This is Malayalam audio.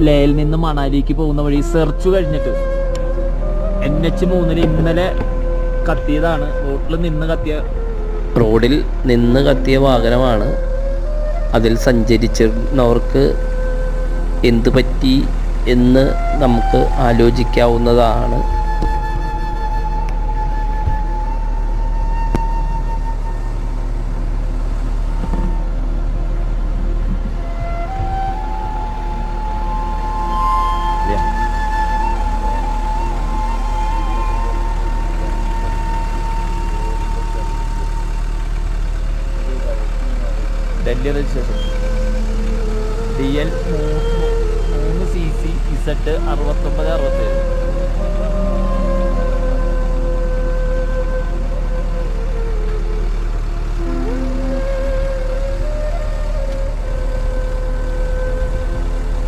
ലേയിൽ നിന്ന് മണാലിക്ക് പോകുന്ന വഴി സെർച്ച് കഴിഞ്ഞിട്ട് NH3 ഇന്നലെ കത്തിയതാണ്. റോഡിൽ നിന്ന് കത്തിയ വാഹനമാണ്. അതിൽ സഞ്ചരിച്ചിരുന്നവർക്ക് എന്തു പറ്റി എന്ന് നമുക്ക് ആലോചിക്കാവുന്നതാണ്. Delhi registration DL 3CC Z 6967